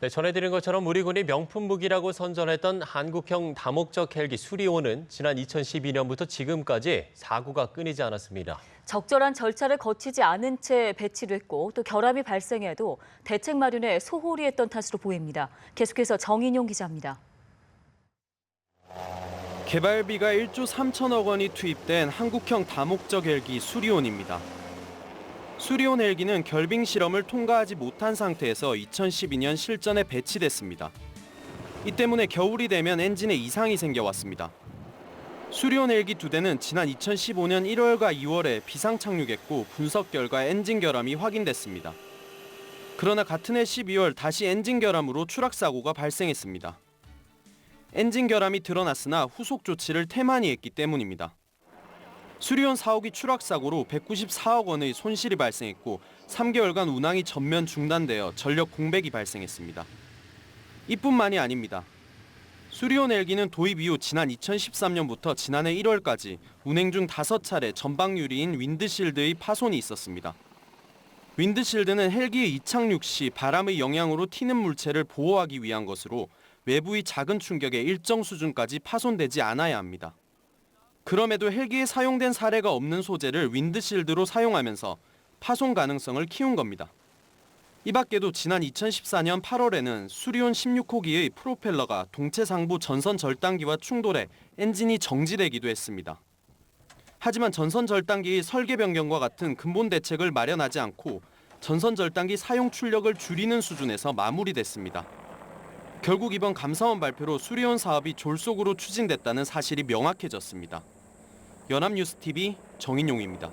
네, 전해드린 것처럼 우리 군이 명품 무기라고 선전했던 한국형 다목적 헬기 수리온은 지난 2012년부터 지금까지 사고가 끊이지 않았습니다. 적절한 절차를 거치지 않은 채 배치됐고 또 결함이 발생해도 대책 마련에 소홀히 했던 탓으로 보입니다. 계속해서 정인용 기자입니다. 개발비가 1조 3천억 원이 투입된 한국형 다목적 헬기 수리온입니다. 수리온 헬기는 결빙 실험을 통과하지 못한 상태에서 2012년 실전에 배치됐습니다. 이 때문에 겨울이 되면 엔진에 이상이 생겨왔습니다. 수리온 헬기 2대는 지난 2015년 1월과 2월에 비상 착륙했고 분석 결과 엔진 결함이 확인됐습니다. 그러나 같은 해 12월 다시 엔진 결함으로 추락 사고가 발생했습니다. 엔진 결함이 드러났으나 후속 조치를 태만히 했기 때문입니다. 수리온 4호기 추락 사고로 194억 원의 손실이 발생했고 3개월간 운항이 전면 중단되어 전력 공백이 발생했습니다. 이뿐만이 아닙니다. 수리온 헬기는 도입 이후 지난 2013년부터 지난해 1월까지 운행 중 5차례 전방 유리인 윈드실드의 파손이 있었습니다. 윈드실드는 헬기의 이착륙 시 바람의 영향으로 튀는 물체를 보호하기 위한 것으로 외부의 작은 충격에 일정 수준까지 파손되지 않아야 합니다. 그럼에도 헬기에 사용된 사례가 없는 소재를 윈드실드로 사용하면서 파손 가능성을 키운 겁니다. 이 밖에도 지난 2014년 8월에는 수리온 16호기의 프로펠러가 동체 상부 전선 절단기와 충돌해 엔진이 정지되기도 했습니다. 하지만 전선 절단기의 설계 변경과 같은 근본 대책을 마련하지 않고 전선 절단기 사용 출력을 줄이는 수준에서 마무리됐습니다. 결국 이번 감사원 발표로 수리온 사업이 졸속으로 추진됐다는 사실이 명확해졌습니다. 연합뉴스TV 정인용입니다.